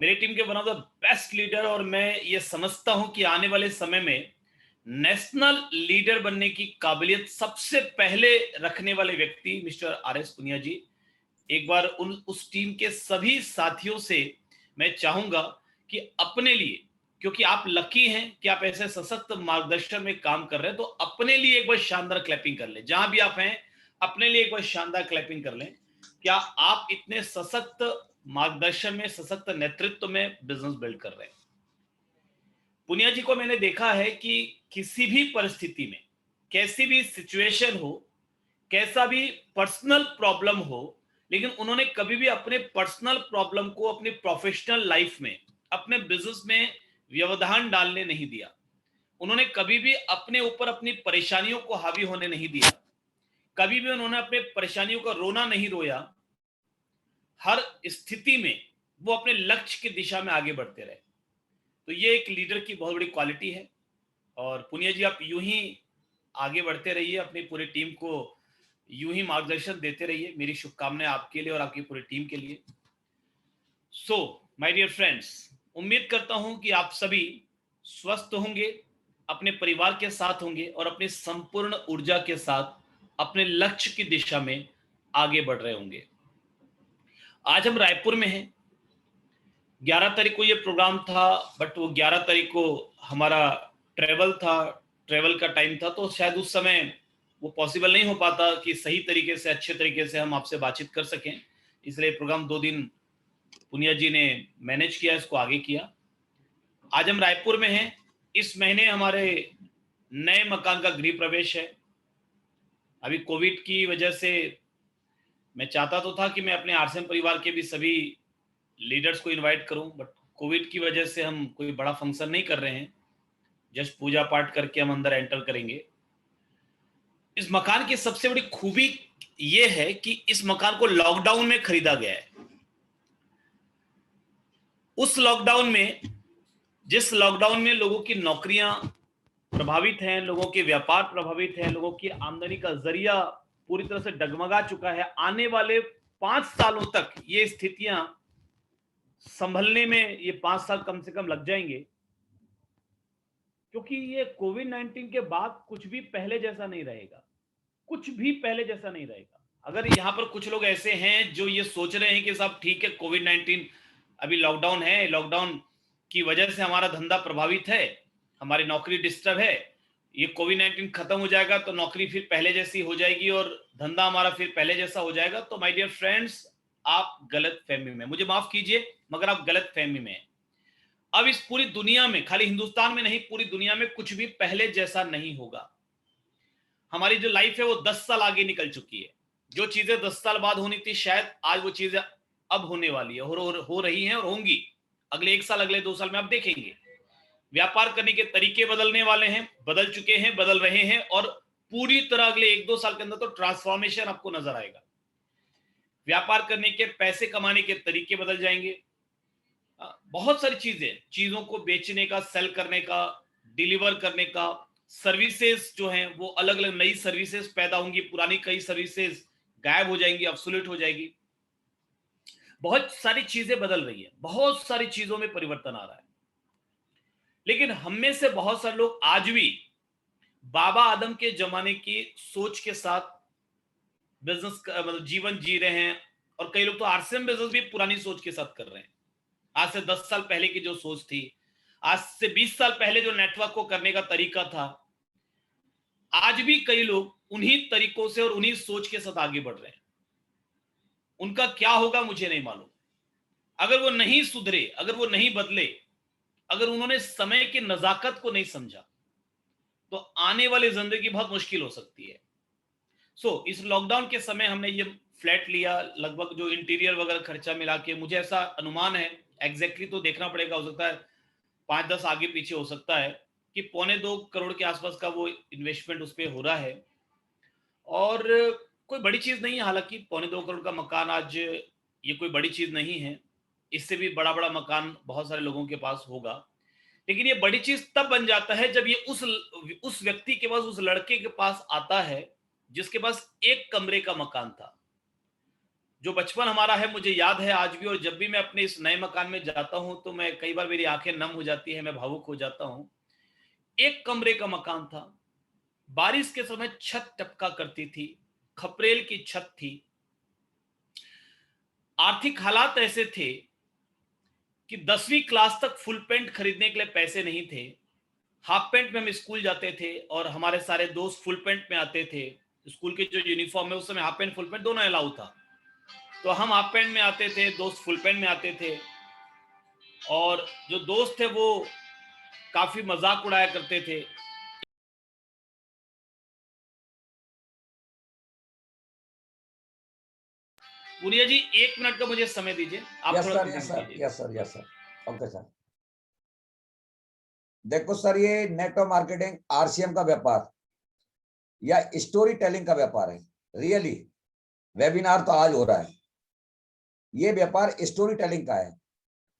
मेरी टीम के one of the best leader, और मैं ये समझता हूं कि आने वाले समय में नेशनल लीडर बनने की काबिलियत सबसे पहले रखने वाले व्यक्ति मिस्टर आर एस पुनिया जी। एक बार उस टीम के सभी साथियों से मैं चाहूंगा कि अपने लिए, क्योंकि आप लकी हैं कि आप ऐसे सशक्त मार्गदर्शन में काम कर रहे हैं, तो अपने लिए एक बार शानदार क्लैपिंग कर लें। जहां भी आप हैं, अपने लिए एक बार शानदार क्लैपिंग कर लें। क्या आप इतने सशक्त मार्गदर्शन में, सशक्त नेतृत्व में बिजनेस बिल्ड कर रहे हैं। पुनिया जी को मैंने देखा है कि किसी भी परिस्थिति में, कैसी भी सिचुएशन हो, कैसा भी पर्सनल प्रॉब्लम हो, लेकिन उन्होंने कभी भी अपने पर्सनल प्रॉब्लम को अपनी प्रोफेशनल लाइफ में, अपने बिजनेस में व्यवधान डालने नहीं दिया। उन्होंने कभी भी अपने ऊपर अपनी परेशानियों को हावी होने नहीं दिया। कभी भी उन्होंने अपने परेशानियों का रोना नहीं रोया। हर स्थिति में वो अपने लक्ष्य की दिशा में आगे बढ़ते रहे। तो ये एक लीडर की बहुत बड़ी क्वालिटी है। और पुनिया जी, आप यूं ही आगे बढ़ते रहिए, अपनी पूरी टीम को यूं ही मार्गदर्शन देते रहिए। मेरी शुभकामनाएं आपके लिए और आपकी पूरी टीम के लिए। सो माय डियर फ्रेंड्स, उम्मीद करता हूं कि आप सभी स्वस्थ होंगे, अपने परिवार के साथ होंगे और अपनी संपूर्ण ऊर्जा के साथ अपने लक्ष्य की दिशा में आगे बढ़ रहे होंगे। आज हम रायपुर में हैं। 11 तारीख को ये प्रोग्राम था, बट वो 11 तारीख को हमारा ट्रेवल था, ट्रेवल का टाइम था, तो शायद उस समय वो पॉसिबल नहीं हो पाता कि सही तरीके से, अच्छे तरीके से हम आपसे बातचीत कर सकें। इसलिए प्रोग्राम 2 दिन पुनिया जी ने मैनेज किया, इसको आगे किया। आज हम रायपुर में हैं। इस महीने हमारे नए मकान का गृह प्रवेश है। अभी कोविड की वजह से मैं चाहता तो था कि मैं अपने आरसीएम परिवार के भी सभी लीडर्स को इनवाइट करूं, बट कोविड की वजह से हम कोई बड़ा फंक्शन नहीं कर रहे हैं। जस्ट पूजा पाठ करके हम अंदर एंटर करेंगे। इस मकान की सबसे बड़ी खूबी ये है कि इस मकान को लॉकडाउन में खरीदा गया है। उस लॉकडाउन में, जिस लॉकडाउन में लोगों की नौकरियां प्रभावित हैं, लोगों के व्यापार प्रभावित हैं, लोगों की आमदनी का जरिया पूरी तरह से डगमगा चुका है। आने वाले 5 सालों तक ये स्थितियां संभलने में, ये 5 साल कम से कम लग जाएंगे, क्योंकि ये कोविड-19 के बाद कुछ भी पहले जैसा नहीं रहेगा। कुछ भी पहले जैसा नहीं रहेगा। अगर यहाँ पर कुछ लोग ऐसे हैं जो ये सोच रहे हैं कि साहब ठीक है, कोविड-19 अभी लॉकडाउन है, लॉकडाउन की वजह से हमारा धंधा प्रभावित है, हमारी नौकरी डिस्टर्ब है, ये कोविड-19 खत्म हो जाएगा तो नौकरी फिर पहले जैसी हो जाएगी और धंधा हमारा फिर पहले जैसा हो जाएगा, तो माय डियर फ्रेंड्स, आप गलत फहमी में, मुझे माफ कीजिए मगर आप गलत फहमी में हैं। अब इस पूरी दुनिया में, खाली हिंदुस्तान में नहीं, पूरी दुनिया में कुछ भी पहले जैसा नहीं होगा। हमारी जो लाइफ है वो 10 साल आगे निकल चुकी है। जो चीजें 10 साल बाद होनी थी, शायद आज वो चीजें अब होने वाली है, हो रही हैं और होंगी। अगले 1 साल, अगले 2 साल में आप देखेंगे व्यापार करने के तरीके बदलने वाले हैं, बदल चुके हैं, बदल रहे हैं, और पूरी तरह अगले 1-2 साल के अंदर तो ट्रांसफॉर्मेशन आपको नजर आएगा। व्यापार करने के, पैसे कमाने के तरीके बदल जाएंगे। बहुत सारी चीजें, चीजों को बेचने का, सेल करने का, डिलीवर करने का, सर्विसेज जो हैं वो अलग अलग नई सर्विसेज पैदा होंगी, पुरानी कई सर्विसेज गायब हो जाएंगी, ऑब्सोलीट हो जाएगी। बहुत सारी चीजें बदल रही है, बहुत सारी चीजों में परिवर्तन आ रहा है। लेकिन हम में से बहुत सारे लोग आज भी बाबा आदम के जमाने की सोच के साथ बिजनेस मतलब जीवन जी रहे हैं, और कई लोग तो आरसीएम बिजनेस भी पुरानी सोच के साथ कर रहे हैं। आज से 10 साल पहले की जो सोच थी, आज से 20 साल पहले जो नेटवर्क को करने का तरीका था, आज भी कई लोग उन्हीं तरीकों से और उन्हीं सोच के साथ आगे बढ़ रहे हैं। उनका क्या होगा मुझे नहीं मालूम। अगर वो नहीं सुधरे, अगर वो नहीं बदले, अगर उन्होंने समय की नजाकत को नहीं समझा, तो आने वाली जिंदगी बहुत मुश्किल हो सकती है। इस लॉकडाउन के समय हमने ये फ्लैट लिया, लगभग जो इंटीरियर वगैरह खर्चा मिला के, मुझे ऐसा अनुमान है, एग्जैक्टली तो देखना पड़ेगा, हो सकता है 5-10 आगे पीछे हो सकता है, कि 2.25 करोड़ के आसपास का वो इन्वेस्टमेंट उस पर हो रहा है। और कोई बड़ी चीज नहीं है, हालांकि 2.25 करोड़ का मकान आज ये कोई बड़ी चीज नहीं है। इससे भी बड़ा बड़ा मकान बहुत सारे लोगों के पास होगा। लेकिन ये बड़ी चीज तब बन जाता है जब ये उस व्यक्ति के पास, उस लड़के के पास आता है जिसके पास एक कमरे का मकान था, जो बचपन हमारा है मुझे याद है आज भी, और जब भी मैं अपने इस नए मकान में जाता हूं तो मैं कई बार मेरी आंखें नम हो जाती है, मैं भावुक हो जाता हूं। एक कमरे का मकान था, बारिश के समय छत टपका करती थी, खपरेल की छत थी। आर्थिक हालात ऐसे थे कि 10वीं क्लास तक फुल पैंट खरीदने के लिए पैसे नहीं थे। हाफ पैंट में हम स्कूल जाते थे और हमारे सारे दोस्त फुल पैंट में आते थे। स्कूल की जो यूनिफॉर्म है उस समय हाफ पैंट फुल पैंट दोनों अलाउ था। तो हम हाफ पैंट में आते थे, दोस्त फुल पैंट में आते थे, और जो दोस्त थे वो काफी मजाक उड़ाया करते थे। पुनिया जी 1 मिनट का मुझे समय दीजिए, आप यस थोड़ा सर, कंटिन्यू यस सर, कीजिए। Yes sir, yes sir. Okay sir. देखो सर, ये नेटवर्क मार्केटिंग आरसीएम का व्यापार या स्टोरी टेलिंग का व्यापार है। रियली वेबिनार तो आज हो रहा है। ये व्यापार स्टोरी टेलिंग का है।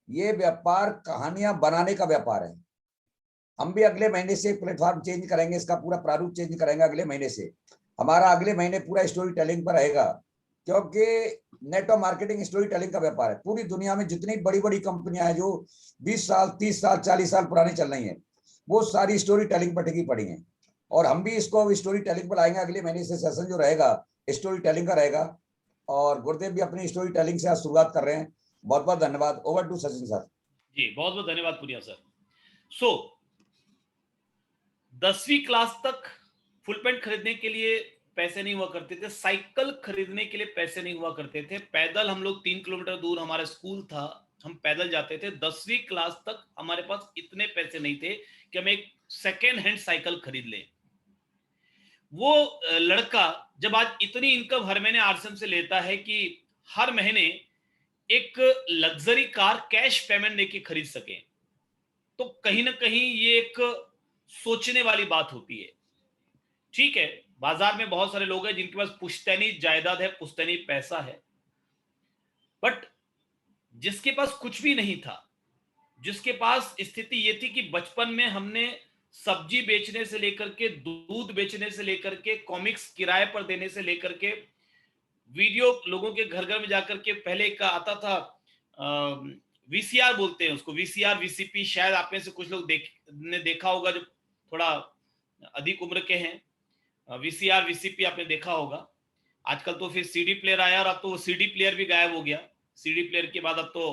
ये व्यापार कहानियां बनाने का व्यापार है। हम भी अगले महीने से प्लेटफॉर्म चेंज करेंगे, इसका पूरा प्रारूप चेंज करेंगे अगले महीने से। हमारा अगले महीने पूरा स्टोरी टेलिंग पर रहेगा, क्योंकि नेटवर्क मार्केटिंग स्टोरी टेलिंग का व्यापार है। पूरी दुनिया में जितनी बड़ी बड़ी कंपनियां हैं जो 20 साल 30 साल 40 साल पुरानी चल रही हैं, वो सारी स्टोरी टेलिंग पर टिकी पड़ी हैं। और हम भी इसको स्टोरी टेलिंग पर लाएंगे। अगले महीने से सेशन जो रहेगा स्टोरी टेलिंग का रहेगा, और गुरुदेव भी अपनी स्टोरी टेलिंग से आज शुरुआत कर रहे हैं। बहुत बहुत धन्यवाद। Over to Sachin sir. जी बहुत बहुत धन्यवाद पुनिया सर। सो 10वीं क्लास तक फुल पैंट खरीदने के लिए पैसे नहीं हुआ करते थे, साइकिल खरीदने के लिए पैसे नहीं हुआ करते थे। पैदल हम लोग 3 किलोमीटर दूर हमारा स्कूल था, हम पैदल जाते थे। 10वीं क्लास तक हमारे पास इतने पैसे नहीं थे कि हम एक सेकेंड हैंड साइकिल खरीद लें। वो लड़का जब आज इतनी इनकम हर महीने आरसीएम से लेता है कि हर महीने एक लग्जरी कार कैश पेमेंट लेके खरीद सके, तो कहीं ना कहीं ये एक सोचने वाली बात होती है। ठीक है, बाजार में बहुत सारे लोग हैं जिनके पास पुश्तैनी जायदाद है, पुश्तैनी पैसा है, बट जिसके पास कुछ भी नहीं था, जिसके पास स्थिति ये थी कि बचपन में हमने सब्जी बेचने से लेकर के, दूध बेचने से लेकर के, कॉमिक्स किराए पर देने से लेकर के, वीडियो लोगों के घर घर में जाकर के, पहले का आता था वीसीआर बोलते हैं उसको, वीसीआर वीसीपी, शायद आप में से कुछ लोग ने देखा होगा जो थोड़ा अधिक उम्र के हैं। वीसीआर वीसीपी आपने देखा होगा। आजकल तो फिर सीडी प्लेयर आया, और अब तो वो सीडी प्लेयर भी गायब हो गया। सीडी प्लेयर के बाद अब तो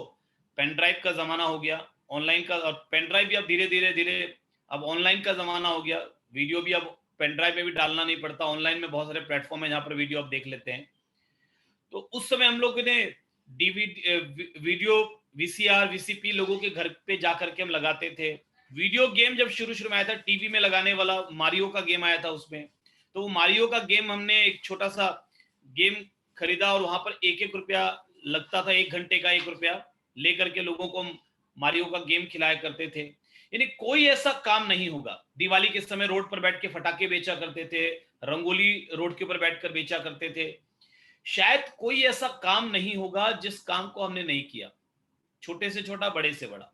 पेन ड्राइव का जमाना हो गया, ऑनलाइन का, और पेन ड्राइव भी अब धीरे धीरे धीरे अब ऑनलाइन का जमाना हो गया। वीडियो भी अब पेन ड्राइव में भी डालना नहीं पड़ता, ऑनलाइन में बहुत सारे प्लेटफॉर्म है जहां पर वीडियो आप देख लेते हैं। तो उस समय हम लोग ने डीवीडी वीडियो वीसीआर वीसीपी लोगों के घर पे जाकर के हम लगाते थे। वीडियो गेम जब शुरू शुरू में आया था, टीवी में लगाने वाला मारियो का गेम आया था उसमें, तो वो मारियो का गेम हमने एक छोटा सा गेम खरीदा, और वहां पर 1-1 रुपया लगता था, 1 घंटे का 1 रुपया लेकर के लोगों को मारियो का गेम खिलाया करते थे। यानी कोई ऐसा काम नहीं होगा। दिवाली के समय रोड पर बैठ के फटाके बेचा करते थे, रंगोली रोड के ऊपर बैठकर बेचा करते थे। शायद कोई ऐसा काम नहीं होगा जिस काम को हमने नहीं किया, छोटे से छोटा, बड़े से बड़ा।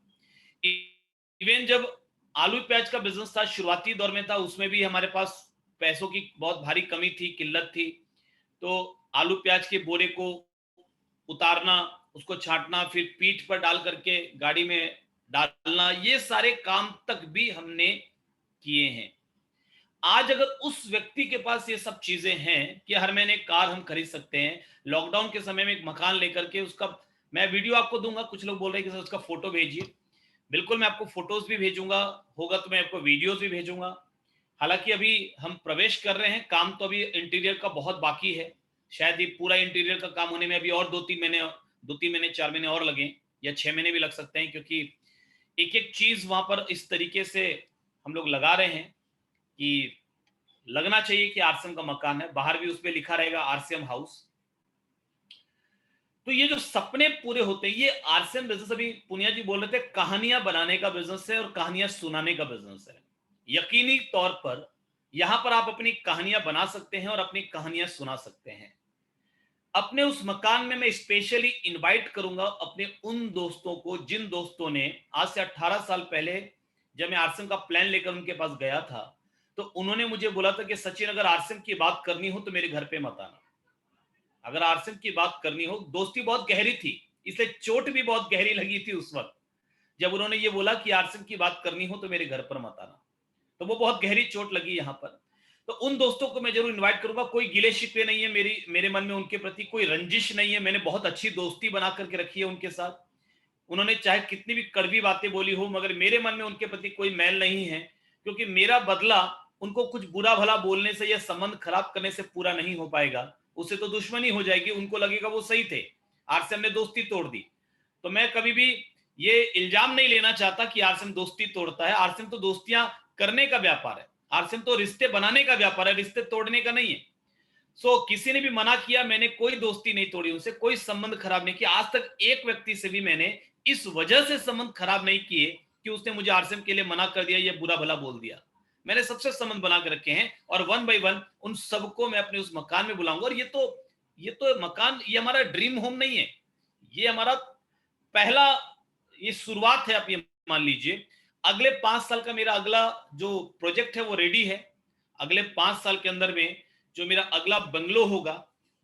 इवन जब आलू प्याज का बिजनेस था, शुरुआती दौर में था, उसमें भी हमारे पास पैसों की बहुत भारी कमी थी, किल्लत थी। तो आलू प्याज के बोरे को उतारना, उसको छांटना, फिर पीठ पर डाल करके गाड़ी में डालना, ये सारे काम तक भी हमने किए हैं। आज अगर उस व्यक्ति के पास ये सब चीजें हैं कि हर महीने कार हम खरीद सकते हैं, लॉकडाउन के समय में एक मकान लेकर के, उसका मैं वीडियो आपको दूंगा। कुछ लोग बोल रहे हैं कि सर उसका फोटो भेजिए, बिल्कुल मैं आपको फोटोज भी भेजूंगा, होगा तो मैं आपको वीडियोज भी भेजूंगा। हालांकि अभी हम प्रवेश कर रहे हैं, काम तो अभी इंटीरियर का बहुत बाकी है। शायद ये पूरा इंटीरियर का काम होने में अभी और 2-3 महीने 4 महीने और लगे, या 6 महीने भी लग सकते हैं, क्योंकि एक एक चीज वहां पर इस तरीके से हम लोग लगा रहे हैं कि लगना चाहिए कि आरसीएम का मकान है। बाहर भी उस पर लिखा रहेगा आरसीएम हाउस। तो ये जो सपने पूरे होते हैं, ये आरसीएम बिजनेस, अभी पुनिया जी बोल रहे थे, कहानियां बनाने का बिजनेस है और कहानियां सुनाने का बिजनेस है। यकीनी तौर पर यहां पर आप अपनी कहानियां बना सकते हैं और अपनी कहानियां सुना सकते हैं। अपने उस मकान में मैं स्पेशली इनवाइट करूंगा अपने उन दोस्तों को जिन दोस्तों ने आज से 18 साल पहले, जब मैं आरसीएम का प्लान लेकर उनके पास गया था, तो उन्होंने मुझे बोला था कि सचिन, अगर आरसीएम की बात करनी हो तो मेरे घर पे मत आना। अगर आरसीएम की बात करनी हो, दोस्ती बहुत गहरी थी, इसलिए चोट भी बहुत गहरी लगी थी उस वक्त जब उन्होंने ये बोला कि आरसीएम की बात करनी हो तो मेरे घर पर मत आना। तो वो बहुत गहरी चोट लगी यहाँ पर। तो उन दोस्तों को मैं जरूर इनवाइट करूंगा। कोई गिले शिकवे नहीं है, मेरे मन में उनके प्रति कोई रंजिश नहीं है। मैंने बहुत अच्छी दोस्ती बना करके रखी है उनके साथ। उन्होंने चाहे कितनी भी कड़वी बातें बोली हो, मगर मेरे मन में उनके प्रति कोई मैल नहीं है, क्योंकि मेरा बदला उनको कुछ बुरा भला बोलने से या संबंध खराब करने से पूरा नहीं हो पाएगा। उससे तो दुश्मनी हो जाएगी, उनको लगेगा वो सही थे, आरसीएम ने दोस्ती तोड़ दी। तो मैं कभी भी ये इल्जाम नहीं लेना चाहता कि आरसीएम दोस्ती तोड़ता है। आरसीएम तो दोस्तियां करने का व्यापार है, आरसीएम तो रिश्ते बनाने का व्यापार है, रिश्ते तोड़ने का नहीं है। किसी ने भी मना किया, मैंने कोई दोस्ती नहीं तोड़ी उनसे, कोई संबंध खराब नहीं किया। आज तक एक व्यक्ति से भी मैंने इस वजह से संबंध खराब नहीं किए कि उसने मुझे आरसीएम के लिए मना कर दिया या बुरा भला बोल दिया। मैंने सबसे संबंध बना के रखे हैं और वन बाय वन उन सबको मैं अपने उस मकान में बुलाऊंगा। और ये तो मकान, ये हमारा ड्रीम होम नहीं है, ये हमारा पहला, ये शुरुआत है। आप ये मान लीजिए, अगले 5 साल का मेरा अगला जो प्रोजेक्ट है वो रेडी है। अगले 5 साल के अंदर में जो मेरा अगला बंगलो होगा,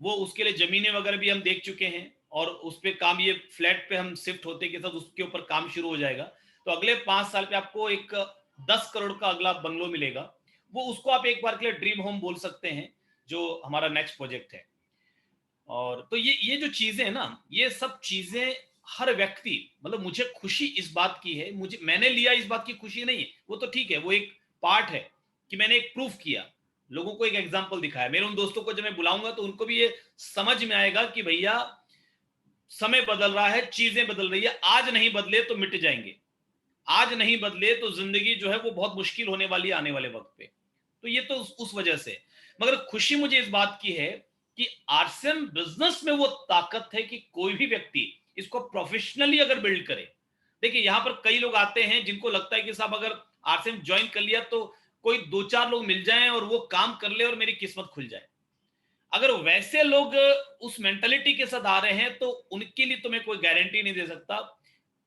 वो उसके लिए जमीनें वगैरह भी हम देख चुके हैं और उस पे काम, ये फ्लैट पे हम शिफ्ट होते के साथ उसके ऊपर काम शुरू हो जाएगा। तो अगले 5 साल पे आपको एक 10 करोड़ का अगला बंगलो मिलेगा। वो उसको आप एक बार के लिए ड्रीम होम बोल सकते हैं, जो हमारा नेक्स्ट प्रोजेक्ट है। और तो ये जो चीजें है ना, ये सब चीजें हर व्यक्ति, मतलब मुझे खुशी इस बात की है, मुझे, मैंने लिया इस बात की खुशी नहीं है, वो तो ठीक है, वो एक पार्ट है कि मैंने एक प्रूफ किया, लोगों को एक एग्जांपल दिखाया। मेरे उन दोस्तों को जब मैं बुलाऊंगा तो उनको भी ये समझ में आएगा कि भैया समय बदल रहा है, चीजें बदल रही है, आज नहीं बदले तो मिट जाएंगे, आज नहीं बदले तो जिंदगी जो है वो बहुत मुश्किल होने वाली है आने वाले वक्त पे। तो ये तो उस वजह से, मगर खुशी मुझे इस बात की है कि आरसीएम बिजनेस में वो ताकत है कि कोई भी व्यक्ति इसको प्रोफेशनली अगर बिल्ड करे। देखिए, यहां पर कई लोग आते हैं जिनको लगता है कि साहब अगर आरसीएम ज्वाइन कर लिया तो कोई 2-4 लोग मिल जाएं और वो काम कर ले और मेरी किस्मत खुल जाए। अगर वैसे लोग उस मेंटालिटी के साथ आ रहे हैं तो उनके लिए तो मैं कोई गारंटी नहीं दे सकता।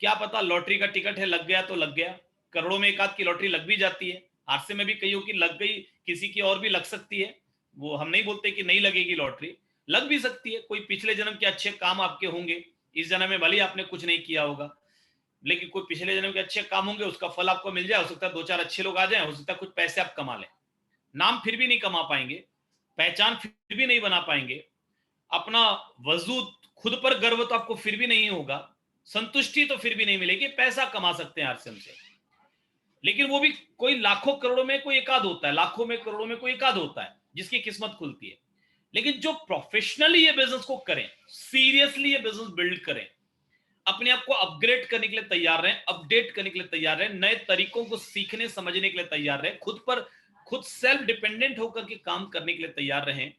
क्या पता, लॉटरी का टिकट है, लग गया तो लग गया, करोड़ों में एक आध की लॉटरी लग भी जाती है। हादसे में भी कईयों की लग गई, किसी की और भी लग सकती है। वो हम नहीं बोलते कि नहीं लगेगी लॉटरी, लग भी सकती है। कोई पिछले जन्म के अच्छे काम आपके होंगे, इस जन्म में भले आपने कुछ नहीं किया होगा, लेकिन कोई पिछले जन्म के अच्छे काम होंगे, उसका फल आपको मिल जाए। हो सकता है 2-4 अच्छे लोग आ जाए, हो सकता है कुछ पैसे आप कमा लें। नाम फिर भी नहीं कमा पाएंगे, पहचान फिर भी नहीं बना पाएंगे, अपना वजूद, खुद पर गर्व तो आपको फिर भी नहीं होगा, संतुष्टि तो फिर भी नहीं मिलेगी। पैसा कमा सकते हैं आरसीएम से, लेकिन वो भी कोई लाखों करोड़ों में कोई एक आध होता है, लाखों में करोड़ों में कोई एक आध होता है जिसकी किस्मत खुलती है। लेकिन जो प्रोफेशनली ये बिजनेस को करें, सीरियसली ये बिजनेस बिल्ड करें, अपने आप को अपग्रेड करने के लिए तैयार रहें, अपडेट करने के लिए तैयार रहें, नए तरीकों को सीखने समझने के लिए तैयार रहें, खुद सेल्फ डिपेंडेंट होकर के काम करने के लिए तैयार रहें।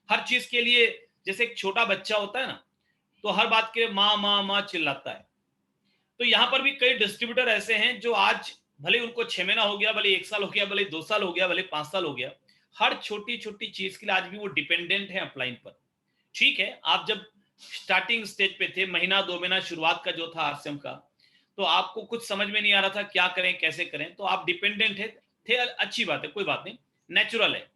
हर चीज के लिए, जैसे एक छोटा बच्चा होता है ना, तो हर बात के माँ माँ माँ चिल्लाता है। तो यहां पर भी कई डिस्ट्रीब्यूटर ऐसे हैं जो आज भले उनको 6 महीना हो गया, भले 1 साल हो गया, भले 2 साल हो गया, भले 5 साल हो गया, हर छोटी छोटी चीज के लिए आज भी वो डिपेंडेंट है अपलाइन पर। ठीक है, आप जब स्टार्टिंग स्टेज पे थे, महीना 2 महीना शुरुआत का जो था आरसीएम का, तो आपको कुछ समझ में नहीं आ रहा था क्या करें कैसे करें, तो आप डिपेंडेंट थे, अच्छी बात है, कोई बात नहीं, नेचुरल है।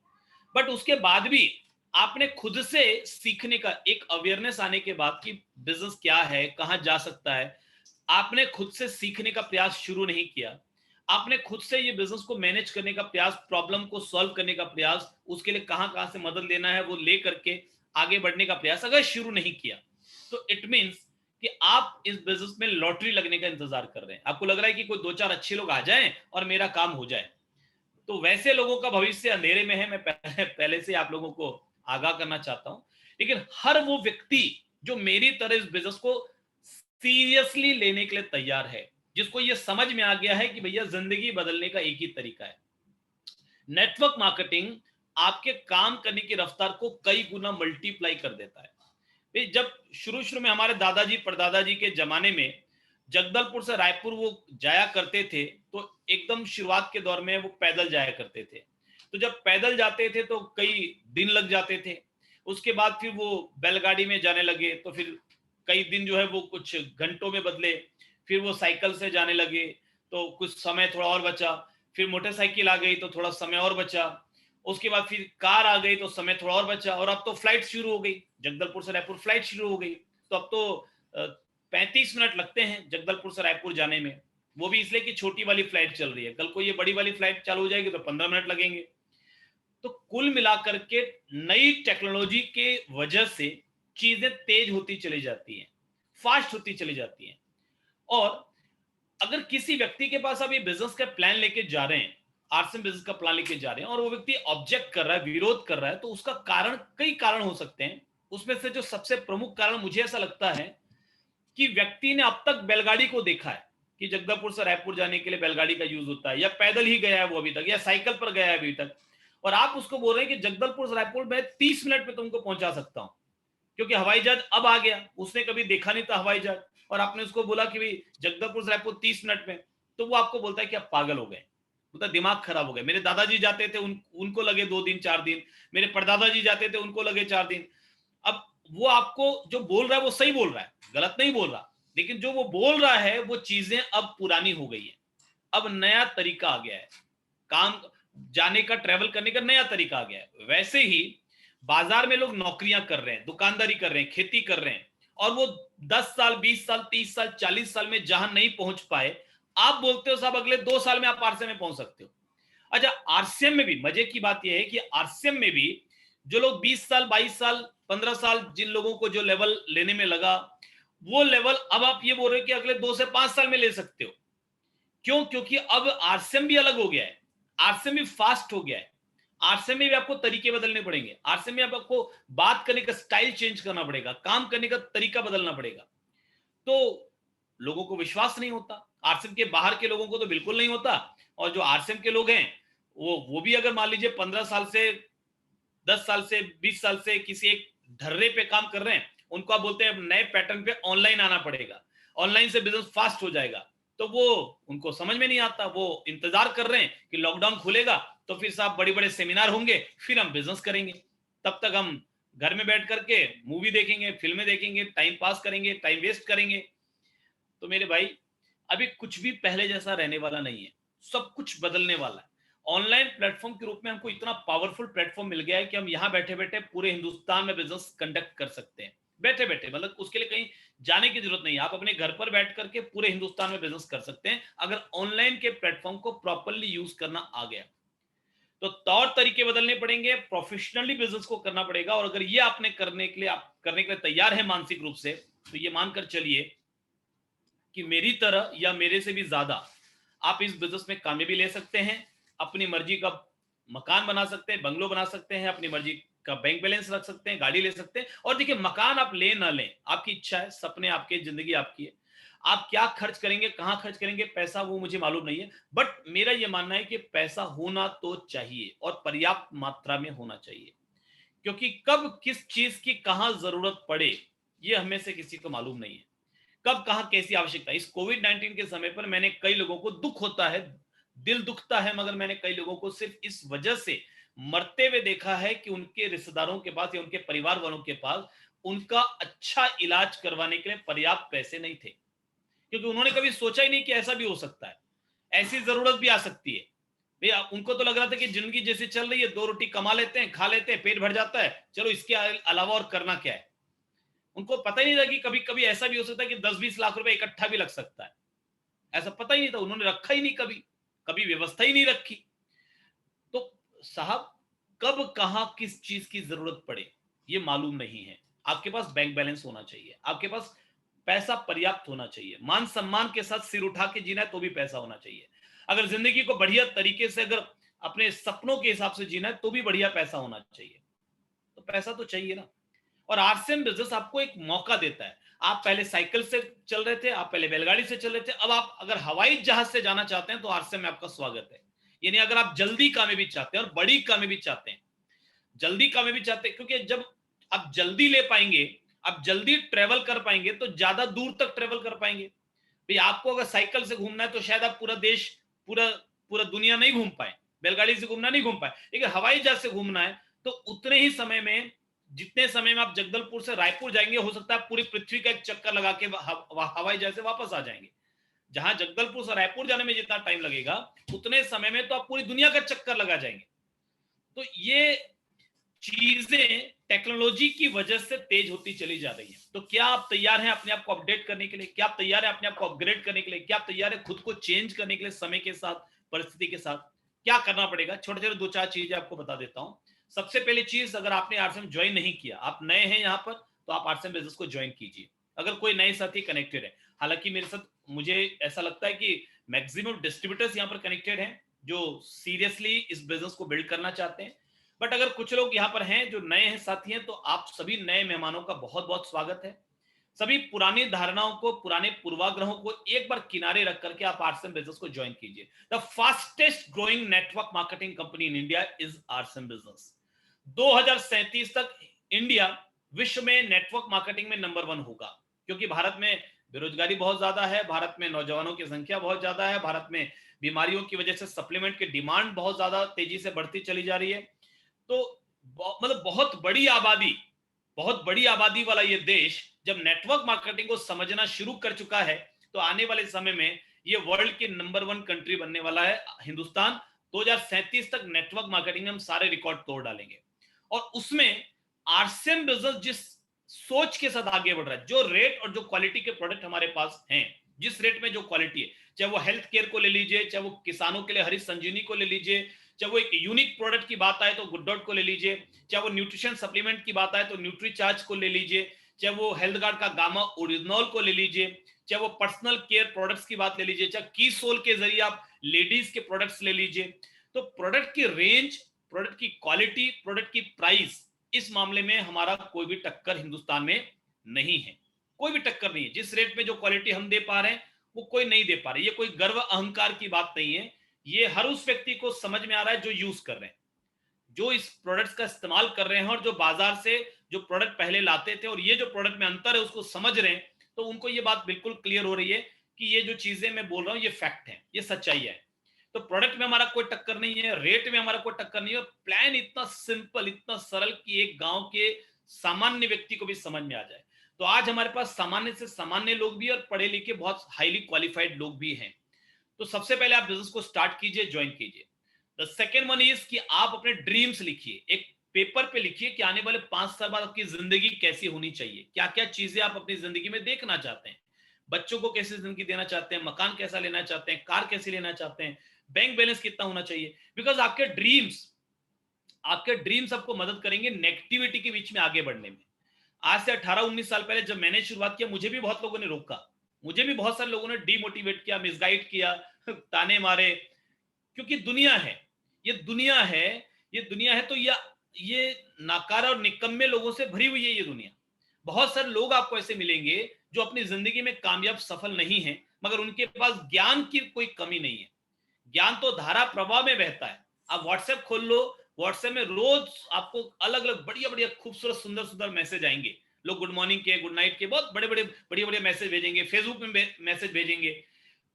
बट उसके बाद भी आपने खुद से सीखने का एक अवेयरनेस आने के बाद कि बिजनेस क्या है, कहां जा सकता है, आपने खुद से सीखने का प्रयास शुरू नहीं किया। आपने खुद से ये बिजनेस को मैनेज करने का प्रयास, प्रॉब्लम को सॉल्व करने का प्रयास, उसके लिए कहां कहां से मदद लेना है वो ले करके आगे बढ़ने का प्रयास अगर शुरू नहीं किया, तो इट मींस कि आप इस बिजनेस में लॉटरी लगने का इंतजार कर रहे हैं। आपको लग रहा है कि कोई 2-4 अच्छे लोग आ जाएं और मेरा काम हो जाए। तो वैसे लोगों का भविष्य अंधेरे में है, मैं पहले से आप लोगों को आगाह करना चाहता हूं। लेकिन हर वो व्यक्ति जो मेरी तरह इस बिजनेस को सीरियसली लेने के लिए तैयार है, जिसको ये समझ में आ गया है कि भैया जिंदगी बदलने का एक ही तरीका है, नेटवर्क मार्केटिंग आपके काम करने की रफ्तार को कई गुना मल्टीप्लाई कर देता है। जब शुरू शुरू में हमारे दादाजी परदादाजी के जमाने में जगदलपुर से रायपुर वो जाया करते थे, तो एकदम शुरुआत के दौर में वो पैदल जाया करते थे। तो जब पैदल जाते थे तो कई दिन लग जाते थे। उसके बाद फिर वो बैलगाड़ी में जाने लगे, तो फिर कई दिन जो है वो कुछ घंटों में बदले। फिर वो साइकिल से जाने लगे तो कुछ समय थोड़ा और बचा। फिर मोटरसाइकिल आ गई तो थोड़ा समय और बचा। उसके बाद फिर कार आ गई तो समय थोड़ा और बचा, और अब तो फ्लाइट शुरू हो गई, जगदलपुर से रायपुर फ्लाइट शुरू हो गई, तो अब तो 35 मिनट लगते हैं जगदलपुर से रायपुर जाने में, वो भी इसलिए कि छोटी वाली फ्लाइट चल रही है। कल को ये बड़ी वाली फ्लाइट चालू हो जाएगी तो 15 मिनट लगेंगे। तो कुल मिलाकर के नई टेक्नोलॉजी के वजह से चीजें तेज होती चली जाती हैं, फास्ट होती चली जाती हैं। और अगर किसी व्यक्ति के पास आप ये बिजनेस का प्लान लेके जा रहे हैं, आरसीएम बिजनेस का प्लान लेके जा रहे हैं, और वो व्यक्ति ऑब्जेक्ट कर रहा है, विरोध कर रहा है, तो उसका कारण, कई कारण हो सकते हैं। उसमें से जो सबसे प्रमुख कारण मुझे ऐसा लगता है कि व्यक्ति ने अब तक बैलगाड़ी को देखा है कि जगदलपुर से रायपुर जाने के लिए बैलगाड़ी का यूज होता है, या पैदल ही गया है वो अभी तक, या साइकिल पर गया है अभी तक, और आप उसको बोल रहे हैं कि जगदलपुर से रायपुर में 30 मिनट में तुमको पहुंचा सकता हूं, क्योंकि हवाई जहाज अब आ गया। उसने कभी देखा नहीं था हवाई जहाज, और आपने उसको बोला कि भाई जगदलपुर से रायपुर 30 मिनट में, तो वो आपको बोलता है कि आप पागल हो गए, मतलब दिमाग खराब हो गया। मेरे दादाजी जाते थे, उनको लगे 2 दिन 4 दिन, मेरे परदादाजी जाते थे, उनको लगे 4 दिन। अब वो आपको जो बोल रहा है वो सही बोल रहा है, गलत नहीं बोल रहा, लेकिन जो वो बोल रहा है वो चीजें अब पुरानी हो गई है। अब नया तरीका आ गया है, काम जाने का, ट्रेवल करने का नया तरीका आ गया है। वैसे ही बाजार में लोग नौकरियां कर रहे हैं, दुकानदारी कर रहे हैं, खेती कर रहे हैं, और वो 10 साल 20 साल 30 साल 40 साल में जहां नहीं पहुंच पाए, आप बोलते हो साहब अगले 2 साल में आप आरसीएम में पहुंच सकते हो। अच्छा, आरसीएम में भी मजे की बात यह है कि आरसीएम में भी जो लोग 20 साल 22 साल 15 साल, जिन लोगों को जो लेवल लेने में लगा, वो लेवल अब आप ये बोल रहे हो कि अगले 2 से 5 साल में ले सकते हो। क्यों? क्योंकि अब आरसीएम भी अलग हो गया है, आरसीएम भी फास्ट हो गया है, आरसीएम में भी आपको तरीके बदलने पड़ेंगे, आरसीएम में आपको बात करने का स्टाइल चेंज करना पड़ेगा, काम करने का तरीका बदलना पड़ेगा। तो लोगों को विश्वास नहीं होता, आरसीएम के बाहर के लोगों को तो बिल्कुल नहीं होता, और जो आरसीएम के लोग हैं वो भी अगर मान लीजिए 15 साल से 10 साल से 20 साल से किसी एक ढर्रे पे काम कर रहे हैं, उनको आप बोलते हैं नए पैटर्न पे ऑनलाइन आना पड़ेगा, ऑनलाइन से बिजनेस फास्ट हो जाएगा, तो वो उनको समझ में नहीं आता। वो इंतजार कर रहे हैं कि लॉकडाउन खुलेगा तो फिर साहब बड़े बड़े सेमिनार होंगे, फिर हम बिजनेस करेंगे, तब तक हम घर में बैठ करके मूवी देखेंगे, फिल्में देखेंगे, टाइम पास करेंगे, टाइम वेस्ट करेंगे। तो मेरे भाई, अभी कुछ भी पहले जैसा रहने वाला नहीं है, सब कुछ बदलने वाला है। ऑनलाइन प्लेटफॉर्म के रूप में हमको इतना पावरफुल प्लेटफॉर्म मिल गया है कि हम यहाँ बैठे बैठे पूरे हिंदुस्तान में बिजनेस कंडक्ट कर सकते हैं, बैठे बैठे, मतलब उसके लिए कहीं जाने की जरूरत नहीं है, आप अपने घर पर बैठ करके पूरे हिंदुस्तान में बिजनेस कर सकते हैं, अगर ऑनलाइन के प्लेटफॉर्म को प्रॉपरली यूज करना आ गया। तो तौर तरीके बदलने पड़ेंगे, प्रोफेशनली बिजनेस को करना पड़ेगा, और अगर ये आपने करने के लिए, आप करने के लिए तैयार है मानसिक रूप से, तो ये मानकर चलिए कि मेरी तरह या मेरे से भी ज्यादा आप इस बिजनेस में कामयाबी ले सकते हैं, अपनी मर्जी का मकान बना सकते हैं, बंगलो बना सकते हैं, अपनी मर्जी का बैंक बैलेंस रख सकते हैं, गाड़ी ले सकते हैं। और देखिए, मकान आप ले ना लें, आपकी इच्छा है, सपने आपके, जिंदगी आपकी है, आप क्या खर्च करेंगे, कहां खर्च करेंगे पैसा, वो मुझे मालूम नहीं है, बट मेरा यह मानना है कि पैसा होना तो चाहिए, और पर्याप्त मात्रा में होना चाहिए, क्योंकि कब किस चीज की कहां जरूरत पड़े, ये हमें से किसी को मालूम नहीं है, कब कहां कैसी आवश्यकता। इस कोविड 19 के समय पर मैंने कई लोगों को, दुख होता है, दिल दुखता है, मगर मैंने कई लोगों को सिर्फ इस वजह से मरते हुए देखा है कि उनके रिश्तेदारों के पास या उनके परिवार वालों के पास उनका अच्छा इलाज करवाने के लिए पर्याप्त पैसे नहीं थे, क्योंकि उन्होंने कभी सोचा ही नहीं कि ऐसा भी हो सकता है, ऐसी जरूरत भी आ सकती है। भैया, उनको तो लग रहा था कि जिंदगी जैसे चल रही है, 2 रोटी कमा लेते हैं, खा लेते हैं, पेट भर जाता है, चलो इसके अलावा और करना क्या है। उनको पता ही नहीं था कि कभी कभी ऐसा भी हो सकता है कि 10-20 लाख रुपए इकट्ठा भी लग सकता है, ऐसा पता ही नहीं था, उन्होंने रखा ही नहीं, कभी कभी व्यवस्था ही नहीं रखी। तो साहब, कब कहां किस चीज की जरूरत पड़े ये मालूम नहीं है। आपके पास बैंक बैलेंस होना चाहिए, आपके पास पैसा पर्याप्त होना चाहिए, मान सम्मान के साथ सिर उठा के जीना है तो भी पैसा होना चाहिए, अगर जिंदगी को बढ़िया तरीके से, अगर अपने सपनों के हिसाब से जीना है तो भी बढ़िया पैसा होना चाहिए। तो पैसा तो चाहिए ना। और आरसीएम बिजनेस आपको एक मौका देता है। आप पहले साइकिल से चल रहे थे, आप पहले बैलगाड़ी से चल रहे थे, अब आप अगर हवाई जहाज से जाना चाहते हैं तो आरसीएम में आपका स्वागत है। यानी अगर आप जल्दी कामयाबी चाहते हैं और बड़ी कामयाबी चाहते हैं, जल्दी कामयाबी चाहते हैं, क्योंकि जब आप जल्दी ले पाएंगे, आप जल्दी ट्रेवल कर पाएंगे, तो ज्यादा दूर तक ट्रेवल कर पाएंगे। भाई, आपको अगर साइकिल से घूमना है तो शायद आप पूरा देश, पूरा पूरा दुनिया नहीं घूम पाए, बैलगाड़ी से घूमना नहीं घूम पाए, लेकिन हवाई जहाज से घूमना है तो उतने ही समय में, जितने समय में आप जगदलपुर से रायपुर जाएंगे, हो सकता है पूरी पृथ्वी का एक चक्कर लगा के हवाई जहाज से वापस आ जाएंगे। जहां जगदलपुर से रायपुर जाने में जितना टाइम लगेगा, उतने समय में तो आप पूरी दुनिया का चक्कर लगा जाएंगे। तो ये चीजें टेक्नोलॉजी की वजह से तेज होती चली जा रही है। तो क्या आप तैयार हैं अपने आप को अपडेट करने के लिए? क्या आप तैयार हैं अपने आप को अपग्रेड करने के लिए? क्या आप तैयार हैं खुद को चेंज करने के लिए समय के साथ, परिस्थिति के साथ? क्या करना पड़ेगा? छोटे-छोटे 2-4 चीजें आपको बता देता हूं। सबसे पहली चीज, अगर आपने आरसीएम ज्वाइन नहीं किया, आप नए हैं यहां पर, तो आप आरसीएम बिजनेस को ज्वाइन कीजिए। अगर कोई नए साथी कनेक्टेड है, हालांकि मेरे साथ मुझे ऐसा लगता है कि मैक्सिमम डिस्ट्रीब्यूटर्स यहां पर कनेक्टेड हैं जो सीरियसली इस बिजनेस को बिल्ड करना चाहते हैं। बट अगर कुछ लोग यहाँ पर हैं जो नए हैं साथी हैं, तो आप सभी नए मेहमानों का बहुत बहुत स्वागत है। सभी पुरानी धारणाओं को, पुराने पूर्वाग्रहों को एक बार किनारे रख करके आप आरसीएम बिजनेस को ज्वाइन कीजिए। The fastest growing network marketing company in India is RCM business. 2037 तक इंडिया विश्व में नेटवर्क मार्केटिंग में नंबर 1 होगा, क्योंकि भारत में बेरोजगारी बहुत ज्यादा है, भारत में नौजवानों की संख्या बहुत ज्यादा है, भारत में बीमारियों की वजह से सप्लीमेंट की डिमांड बहुत ज्यादा तेजी से बढ़ती चली जा रही है। तो मतलब बहुत बड़ी आबादी वाला ये देश जब नेटवर्क मार्केटिंग को समझना शुरू कर चुका है, तो आने वाले समय में ये वर्ल्ड की नंबर 1 कंट्री बनने वाला है। हिंदुस्तान 2037 तक नेटवर्क मार्केटिंग में हम सारे रिकॉर्ड तोड़ डालेंगे। और उसमें आरसीएम बिजनेस जिस सोच के साथ आगे बढ़ रहा है, जो रेट और जो क्वालिटी के प्रोडक्ट हमारे पास हैं, जिस रेट में जो क्वालिटी है, चाहे वो हेल्थ केयर को ले लीजिए, चाहे वो किसानों के लिए हरी संजीवनी को ले लीजिए, चाहे वो एक यूनिक प्रोडक्ट की बात आए तो गुड डॉट को ले लीजिए, चाहे वो न्यूट्रिशन सप्लीमेंट की बात आए तो न्यूट्री चार्ज को ले लीजिए, चाहे वो हेल्थ गार्ड का गामा ओरिजिनल को ले लीजिए, चाहे वो पर्सनल केयर प्रोडक्ट्स की बात ले लीजिए, चाहे की सोल के जरिए आप लेडीज के प्रोडक्ट्स ले लीजिए। तो प्रोडक्ट की रेंज, प्रोडक्ट की क्वालिटी, प्रोडक्ट की प्राइस, इस मामले में हमारा कोई भी टक्कर हिंदुस्तान में नहीं है। कोई भी टक्कर नहीं है। जिस रेट में जो क्वालिटी हम दे पा रहे हैं वो कोई नहीं दे पा रहे। ये कोई गर्व अहंकार की बात नहीं है, ये हर उस व्यक्ति को समझ में आ रहा है जो यूज कर रहे हैं, जो इस प्रोडक्ट्स का इस्तेमाल कर रहे हैं, और जो बाजार से जो प्रोडक्ट पहले लाते थे और ये जो प्रोडक्ट में अंतर है उसको समझ रहे हैं। तो उनको ये बात बिल्कुल क्लियर हो रही है कि ये जो चीजें मैं बोल रहा हूं ये फैक्ट है, ये सच्चाई है। तो प्रोडक्ट में हमारा कोई टक्कर नहीं है, रेट में हमारा कोई टक्कर नहीं है, और प्लान इतना सिंपल, इतना सरल कि एक गांव के सामान्य व्यक्ति को भी समझ में आ जाए। तो आज हमारे पास सामान्य से सामान्य लोग भी और पढ़े लिखे बहुत हाईली क्वालिफाइड लोग भी हैं। तो सबसे पहले आप बिजनेस को स्टार्ट कीजिए, ज्वाइन कीजिए। द सेकेंड वन इज कि आप अपने ड्रीम्स लिखिए, एक पेपर पे लिखिए कि आने वाले 5 साल बाद आपकी जिंदगी कैसी होनी चाहिए, क्या क्या चीजें आप अपनी जिंदगी में देखना चाहते हैं, बच्चों को कैसी जिंदगी देना चाहते हैं, मकान कैसा लेना चाहते हैं, कार कैसी लेना चाहते हैं, बैंक बैलेंस कितना होना चाहिए। बिकॉज आपके ड्रीम्स आपको मदद करेंगे नेगेटिविटी के बीच में आगे बढ़ने में। आज से 18-19 साल पहले जब मैंने शुरुआत किया, मुझे भी बहुत लोगों ने रोका, मुझे भी बहुत सारे लोगों ने डीमोटिवेट किया, मिसगाइड किया, ताने मारे, क्योंकि दुनिया है, ये दुनिया है, ये दुनिया है। तो ये नाकारा और निकम्मे लोगों से भरी हुई है ये दुनिया। बहुत सारे लोग आपको ऐसे मिलेंगे जो अपनी जिंदगी में कामयाब सफल नहीं है, मगर उनके पास ज्ञान की कोई कमी नहीं है। ज्ञान तो धारा प्रवाह में बहता है। आप व्हाट्सएप खोल लो, व्हाट्सएप में रोज आपको अलग अलग बढ़िया बढ़िया खूबसूरत सुंदर सुंदर मैसेज आएंगे। लोग गुड मॉर्निंग के, गुड नाइट के बहुत बड़े बड़े बढ़िया बढ़िया मैसेज भेजेंगे, फेसबुक में मैसेज भेजेंगे।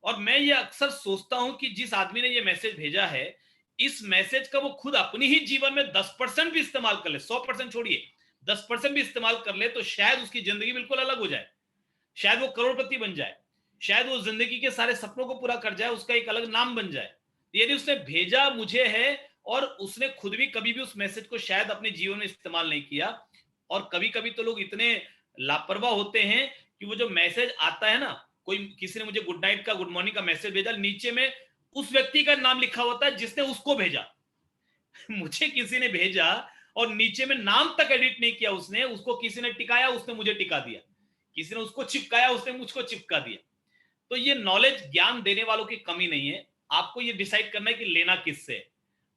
और मैं ये अक्सर सोचता हूं कि जिस आदमी ने ये मैसेज भेजा है, इस मैसेज का वो खुद अपनी ही जीवन में 10% भी इस्तेमाल कर ले, 100% छोड़िए, 10% भी इस्तेमाल कर ले, तो शायद उसकी जिंदगी बिल्कुल अलग हो जाए, शायद वो करोड़पति बन जाए, शायद वो जिंदगी के सारे सपनों को पूरा कर जाए, उसका एक अलग नाम बन जाए। यदि उसने भेजा मुझे है, और उसने खुद भी कभी भी उस मैसेज को शायद अपने जीवन में इस्तेमाल नहीं किया। और कभी कभी तो लोग इतने लापरवाह होते हैं कि वो जो मैसेज आता है ना, कोई किसी ने मुझे गुड नाइट का, गुड मॉर्निंग का मैसेज भेजा, नीचे में उस व्यक्ति का नाम लिखा होता है जिसने उसको भेजा। मुझे किसी ने भेजा और नीचे में नाम तक एडिट नहीं किया उसने, उसको किसी ने टिकाया, उसने मुझे टिका दिया, किसी ने उसको चिपकाया, उसने मुझको चिपका दिया। तो ये नॉलेज, ज्ञान देने वालों की कमी नहीं है। आपको ये डिसाइड करना है कि लेना किससे है।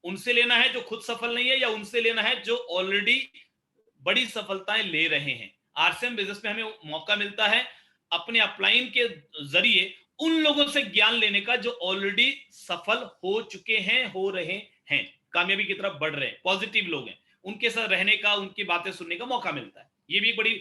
उनसे लेना है जो खुद सफल नहीं है, या उनसे लेना है जो ऑलरेडी बड़ी सफलताएं ले रहे हैं। आरसीएम बिजनेस में हमें मौका मिलता है अपने अपलाइन के जरिए उन लोगों से ज्ञान लेने का जो ऑलरेडी सफल हो चुके हैं, हो रहे हैं, कामयाबी की तरफ बढ़ रहे हैं, पॉजिटिव लोग हैं, उनके साथ रहने का, उनकी बातें सुनने का मौका मिलता है। ये भी बड़ी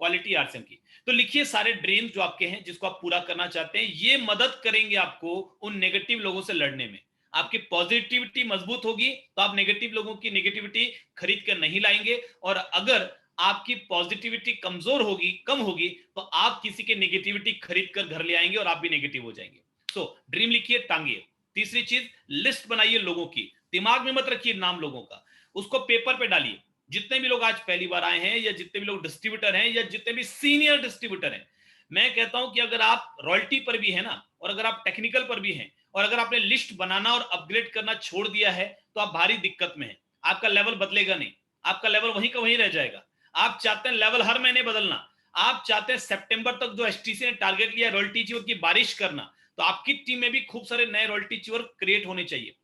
क्वालिटी आरसीएम की। तो लिखिए सारे ड्रीम्स जो आपके हैं, जिसको आप पूरा करना चाहते हैं, ये मदद करेंगे आपको उन नेगेटिव लोगों से लड़ने में। आपकी पॉजिटिविटी मजबूत होगी तो आप नेगेटिव लोगों की नेगेटिविटी खरीद कर नहीं लाएंगे, और अगर आपकी पॉजिटिविटी कमजोर होगी, कम होगी, तो आप किसी के नेगेटिविटी खरीद कर घर ले आएंगे और आप भी नेगेटिव हो जाएंगे। सो ड्रीम लिखिए, टांगिए। तीसरी चीज, लिस्ट बनाइए लोगों की, दिमाग में मत रखिए नाम लोगों का। उसको पेपर पे डालिए। जितने भी लोग आज पहली बार आए हैं या जितने भी लोग डिस्ट्रीब्यूटर हैं या जितने भी सीनियर डिस्ट्रीब्यूटर हैं, मैं कहता हूं कि अगर आप रॉयल्टी पर भी है ना, और अगर आप टेक्निकल पर भी हैं, और अगर आपने लिस्ट बनाना और अपग्रेड करना छोड़ दिया है, तो आप भारी दिक्कत में हैं। आपका लेवल बदलेगा नहीं, आपका लेवल वहीं का वहीं रह जाएगा। आप चाहते हैं लेवल हर महीने बदलना, आप चाहते हैं सितंबर तक जो एसटीसी ने टारगेट लिया रॉयल्टी चीवर की बारिश करना, तो आपकी टीम में भी खूब सारे नए रॉयल्टी चीवर क्रिएट होने चाहिए।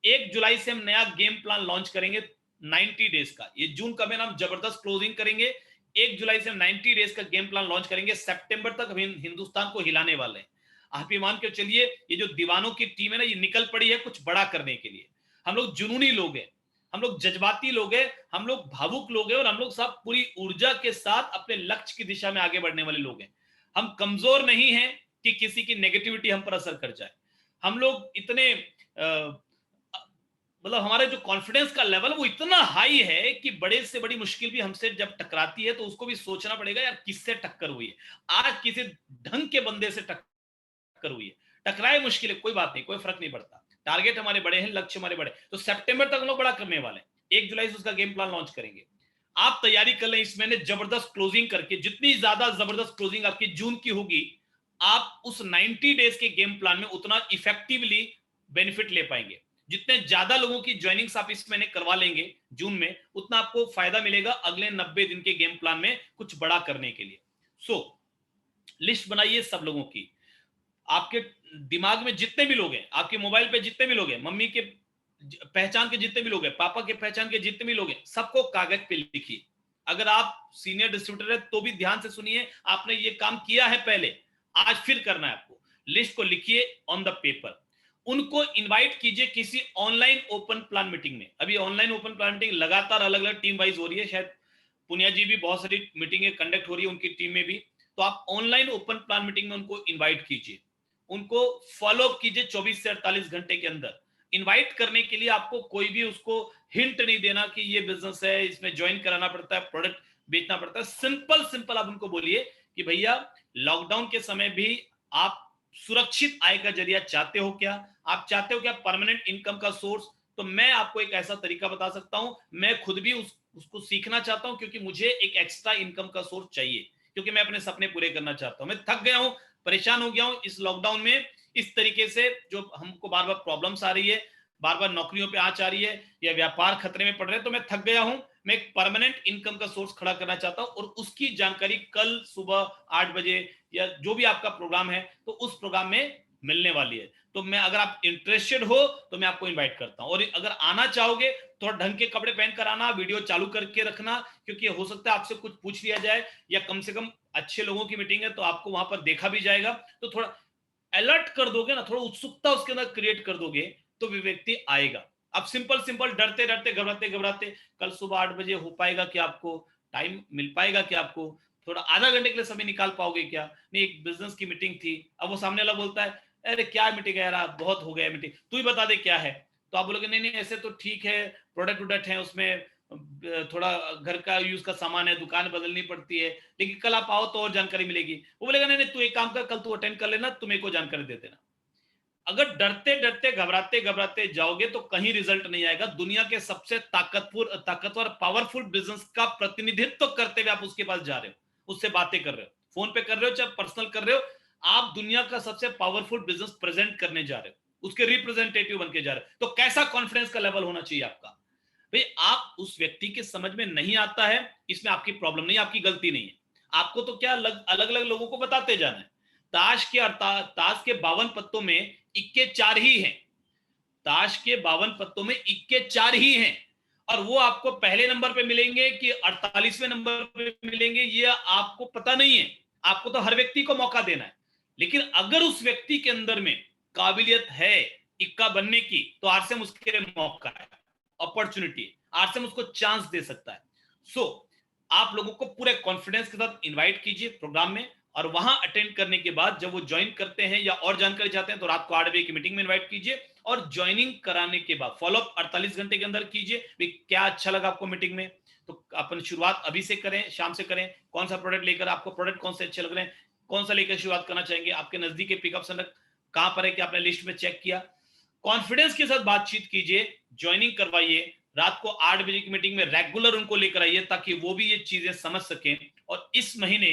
1 जुलाई से हम नया गेम प्लान लॉन्च करेंगे 90 डेज का। ये जून का महीना हम जबरदस्त क्लोजिंग करेंगे। 1 जुलाई से हम 90 डेज का गेम प्लान लॉन्च करेंगे। सितंबर तक हम हिंदुस्तान को हिलाने वाले हैं। आप ये मान के चलिए, ये जो दीवानों की टीम है ना, ये निकल पड़ी है कुछ बड़ा करने के लिए। हम लोग जुनूनी लोग हैं, हम लोग जज्बाती लोग हैं, हम लोग भावुक लोग हैं, और हम लोग सब पूरी ऊर्जा के साथ अपने लक्ष्य की दिशा में आगे बढ़ने वाले लोग हैं। हम कमजोर नहीं हैं कि किसी की नेगेटिविटी हम पर असर कर जाए। हम लोग इतने मतलब हमारे जो कॉन्फिडेंस का लेवल वो इतना हाई है कि बड़े से बड़ी मुश्किल भी हमसे जब टकराती है तो उसको भी सोचना पड़ेगा, यार किससे टक्कर हुई है। आज किसी ढंग के बंदे से टक्कर हुई है, टकराए मुश्किल है, कोई बात नहीं, कोई फर्क नहीं पड़ता। टारगेट हमारे बड़े हैं, लक्ष्य हमारे बड़े, तो सितंबर तक हम लोग बड़ा करने वाले हैं। 1 जुलाई से उसका गेम प्लान लॉन्च करेंगे। आप तैयारी कर लें इस महीने जबरदस्त क्लोजिंग करके। जितनी ज्यादा जबरदस्त क्लोजिंग आपकी जून की होगी, आप उस 90 डेज के गेम प्लान में उतना इफेक्टिवली बेनिफिट ले पाएंगे। जितने ज्यादा लोगों की ज्वाइनिंग्स आप इस महीने करवा लेंगे जून में, उतना आपको फायदा मिलेगा अगले 90 दिन के गेम प्लान में कुछ बड़ा करने के लिए। सो लिस्ट बनाइए सब लोगों की। आपके दिमाग में जितने भी लोग हैं, आपके मोबाइल पे जितने भी लोग हैं, मम्मी के पहचान के जितने भी लोग हैं, पापा के पहचान के जितने भी लोग हैं, सबको कागज पे लिखिए। अगर आप सीनियर डिस्ट्रीब्यूटर है तो भी ध्यान से सुनिए, आपने ये काम किया है पहले, आज फिर करना है आपको। लिस्ट को लिखिए ऑन द पेपर। उनको इनवाइट कीजिए किसी ऑनलाइन ओपन प्लान मीटिंग में। अभी ऑनलाइन ओपन प्लान मीटिंग लगातार अलग अलग टीम वाइज हो रही है, शायद पुनिया जी भी बहुत सारी मीटिंगें कंडक्ट हो रही है उनकी टीम में भी। तो आप ऑनलाइन ओपन प्लान मीटिंग में उनको इनवाइट कीजिए, उनको फॉलो अप कीजिए 24 से 48 घंटे के अंदर। इनवाइट करने के लिए आपको कोई भी उसको हिंट नहीं देना कि ये बिजनेस है, इसमें ज्वाइन कराना पड़ता है, प्रोडक्ट बेचना पड़ता है। सिंपल सिंपल आप उनको बोलिए कि भैया लॉकडाउन के समय भी आप सुरक्षित आय का जरिया चाहते हो क्या, आप चाहते हो क्या परमानेंट इनकम का सोर्स, तो मैं आपको एक ऐसा तरीका बता सकता हूं। मैं खुद भी उसको सीखना चाहता हूं, क्योंकि मुझे एक एक्स्ट्रा इनकम का सोर्स चाहिए, क्योंकि मैं अपने सपने पूरे करना चाहता हूं। मैं थक गया हूं, परेशान हो गया हूं इस लॉकडाउन में। इस तरीके से जो हमको बार बार प्रॉब्लम्स आ रही है, बार बार नौकरियों पे आंच आ रही है, या व्यापार खतरे में पड़ रहे हैं, तो मैं थक गया हूं। मैं एक परमानेंट इनकम का सोर्स खड़ा करना चाहता हूं, और उसकी जानकारी कल सुबह 8 बजे या जो भी आपका प्रोग्राम है, तो उस प्रोग्राम में मिलने वाली है। तो मैं, अगर आप इंटरेस्टेड हो तो मैं आपको इनवाइट करता हूं। और अगर आना चाहोगे थोड़ा ढंग के कपड़े पहनकर आना, वीडियो चालू करके रखना, क्योंकि हो सकता है आपसे कुछ पूछ लिया जाए, या कम से कम अच्छे लोगों की मीटिंग है तो आपको वहां पर देखा भी जाएगा। तो थोड़ा अलर्ट कर दोगे ना, थोड़ा उत्सुकता उसके अंदर क्रिएट कर दोगे, तो वे व्यक्ति आएगा। अब सिंपल सिंपल डरते डरते घबराते घबराते कल सुबह 8 बजे हो पाएगा कि आपको टाइम मिल पाएगा कि आपको थोड़ा आधा घंटे के लिए समय निकाल पाओगे क्या? नहीं, एक बिजनेस की मीटिंग थी, अब वो सामने वाला बोलता है अरे क्या मीटिंग है यार, बहुत हो गया मीटिंग, तू ही बता दे क्या है। तो आप बोलोगे नहीं नहीं ऐसे तो ठीक है, प्रोडक्ट वोडक्ट है उसमें, थोड़ा घर का यूज का सामान है, दुकान बदलनी पड़ती है, लेकिन कल आप आओ तो और जानकारी मिलेगी। वो बोलेगा नहीं नहीं तू एक काम कर, कल तू अटेंड कर लेना, तुम्हें को जानकारी दे देना। अगर डरते डरते घबराते घबराते जाओगे तो कहीं रिजल्ट नहीं आएगा। दुनिया के सबसे ताकतवर पावरफुल बिजनेस का प्रतिनिधित्व करते हुए आप उसके पास जा रहे हो, उससे बातें कर रहे हो, फोन पे कर रहे हो चाहे पर्सनल कर रहे हो, आप दुनिया का सबसे पावरफुल बिजनेस प्रेजेंट करने जा रहे हो, उसके रिप्रेजेंटेटिव बन के जा रहे हो। तो कैसा कॉन्फिडेंस का लेवल होना चाहिए आपका? भाई आप उस व्यक्ति के समझ में नहीं आता है, इसमें आपकी प्रॉब्लम नहीं, आपकी गलती नहीं है। आपको तो क्या अलग अलग लोगों को बताते जाना है। ताश के 52 पत्तों में इक्के 4 ही हैं। ताश के 52 पत्तों में इक्के 4 ही हैं, और वो आपको पहले नंबर पे मिलेंगे कि 48वें नंबर पे मिलेंगे, ये आपको पता नहीं है। आपको तो हर व्यक्ति को मौका देना है, लेकिन अगर उस व्यक्ति के अंदर में काबिलियत है इक्का बनने की, तो आरसीएम उसके लिए मौका है, अपॉर्चुनिटी है, आरसीएम उसको चांस दे सकता है। सो आप लोगों को पूरे कॉन्फिडेंस के साथ इनवाइट कीजिए प्रोग्राम में, और वहां अटेंड करने के बाद जब वो ज्वाइन करते हैं या और जानकारी चाहते हैं तो रात को 8 बजे की मीटिंग में इनवाइट कीजिए, और ज्वाइनिंग कराने के बाद फॉलोअप 48 घंटे के अंदर कीजिए। क्या अच्छा लगा आपको मीटिंग में, तो अपन शुरुआत अभी से करें, शाम से करें। कौन सा प्रोडक्ट लेकर, आपको प्रोडक्ट कौन से अच्छे लग रहे हैं, कौन सा लेकर शुरुआत करना चाहेंगे, आपके नजदीक के पिकअप सेंटर कहां पर है कि आपने लिस्ट में चेक किया। कॉन्फिडेंस के साथ बातचीत कीजिए, ज्वाइनिंग करवाइए, रात को 8 बजे की मीटिंग में रेगुलर उनको लेकर आइए ताकि वो भी ये चीजें समझ सकें। और इस महीने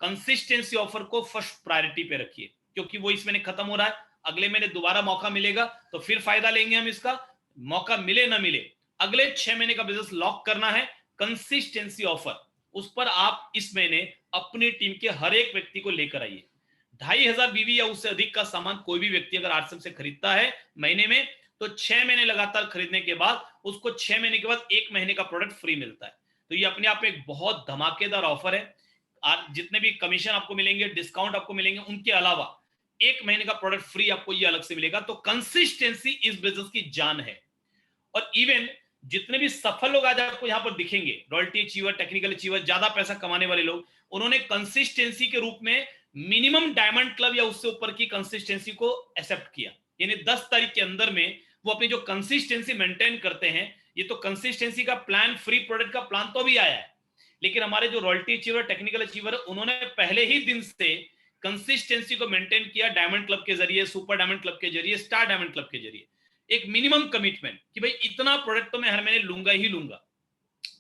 कंसिस्टेंसी ऑफर को फर्स्ट प्रायोरिटी पे रखिए, क्योंकि वो इस महीने खत्म हो रहा है। अगले महीने दोबारा मौका मिलेगा तो फिर फायदा लेंगे हम इसका। मौका मिले ना मिले, अगले 6 महीने का बिजनेस लॉक करना है। कंसिस्टेंसी ऑफर, उस पर आप इस महीने अपनी टीम के हर एक व्यक्ति को लेकर आइए। 2,500 बीवी या उससे अधिक का सामान कोई भी व्यक्ति अगर आरसीएम से खरीदता है महीने में, तो 6 महीने लगातार खरीदने के बाद उसको 6 महीने के बाद 1 महीने का प्रोडक्ट फ्री मिलता है। तो ये अपने आप में एक बहुत धमाकेदार ऑफर है। जितने भी कमीशन आपको मिलेंगे, डिस्काउंट आपको मिलेंगे, उनके अलावा 1 महीने का प्रोडक्ट फ्री आपको ये अलग से मिलेगा। तो कंसिस्टेंसी इस बिजनेस की जान है। और इवन जितने भी सफल लोग आज आपको यहां पर दिखेंगे, रॉयल्टी अचीवर, टेक्निकल अचीवर, ज्यादा पैसा कमाने वाले लोग, उन्होंने कंसिस्टेंसी के रूप में मिनिमम डायमंड क्लब या उससे ऊपर की कंसिस्टेंसी को एक्सेप्ट किया। यानी 10 तारीख के अंदर में वो अपनी जो कंसिस्टेंसी मेंटेन करते हैं। ये तो कंसिस्टेंसी का प्लान, फ्री प्रोडक्ट का प्लान तो अभी आया है, लेकिन हमारे जो रॉयल्टी अचीवर, टेक्निकल अचीवर, उन्होंने पहले ही दिन से कंसिस्टेंसी को मेंटेन किया डायमंड क्लब के जरिए, सुपर डायमंड क्लब के जरिए, स्टार डायमंड क्लब के जरिए। एक मिनिमम कमिटमेंट कि भाई इतना प्रोडक्ट तो मैं हर महीने लूंगा ही लूंगा,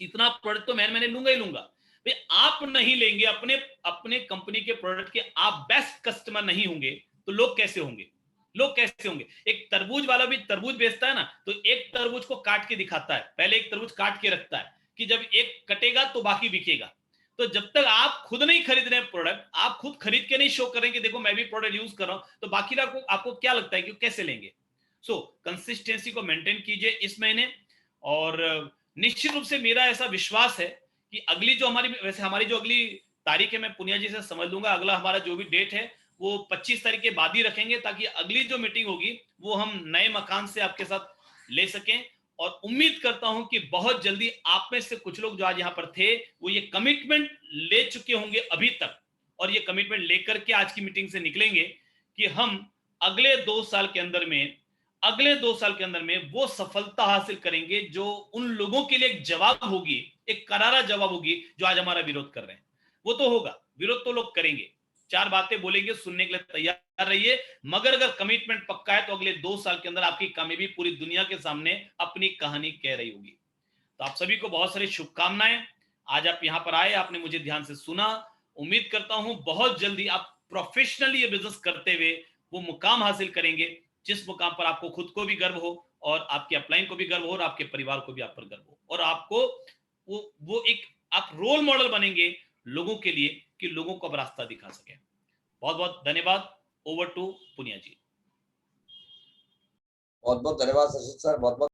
इतना प्रोडक्ट तो मैं हर महीने लूंगा ही लूंगा। भाई आप नहीं लेंगे अपने अपने कंपनी के प्रोडक्ट के, आप बेस्ट कस्टमर नहीं होंगे तो लोग कैसे होंगे? लोग कैसे होंगे? एक तरबूज वाला भी तरबूज बेचता है ना, तो एक तरबूज को काट के दिखाता है, पहले एक तरबूज काट के रखता है कि जब एक कटेगा तो बाकी बिकेगा। तो जब तक आप खुद नहीं खरीद रहे प्रोडक्ट, आप खुद खरीद के नहीं शो करेंगे देखो मैं भी प्रोडक्ट यूज कर रहा हूं, तो बाकी आपको क्या लगता है कि कैसे लेंगे? सो कंसिस्टेंसी को मेंटेन कीजिए इस महीने। और निश्चित रूप से मेरा ऐसा विश्वास है कि अगली जो हमारी, वैसे हमारी जो अगली तारीख है मैं पुनिया जी से समझ लूंगा, अगला हमारा जो भी डेट है वो 25 तारीख के बाद ही रखेंगे, ताकि अगली जो मीटिंग होगी वो हम नए मकान से आपके साथ ले सकें। और उम्मीद करता हूं कि बहुत जल्दी आप में से कुछ लोग जो आज यहां पर थे वो ये कमिटमेंट ले चुके होंगे अभी तक, और ये कमिटमेंट लेकर के आज की मीटिंग से निकलेंगे कि हम अगले 2 साल के अंदर में, अगले 2 साल के अंदर में वो सफलता हासिल करेंगे जो उन लोगों के लिए एक जवाब होगी, एक करारा जवाब होगी जो आज हमारा विरोध कर रहे हैं। वो तो होगा, विरोध तो लोग करेंगे, 4 बातें बोलेंगे, सुनने के लिए तैयार रहिए। मगर अगर कमिटमेंट पक्का है तो अगले 2 साल के अंदर आपकी कामयाबी पूरी दुनिया के सामने अपनी कहानी कह रही होगी। तो आप सभी को बहुत सारी शुभकामनाएं। आज आप यहां पर आए, आपने मुझे ध्यान से सुना। उम्मीद करता हूं बहुत जल्दी आप प्रोफेशनली ये बिजनेस करते हुए वो मुकाम हासिल करेंगे जिस मुकाम पर आपको खुद को भी गर्व हो, और आपके अपलाइन को भी गर्व हो, और आपके परिवार को भी आप पर गर्व हो, और आपको वो एक आप रोल मॉडल बनेंगे लोगों के लिए कि लोगों को अब रास्ता दिखा सके। बहुत बहुत धन्यवाद। ओवर टू पुनिया जी। बहुत बहुत धन्यवाद शशि सर, बहुत बहुत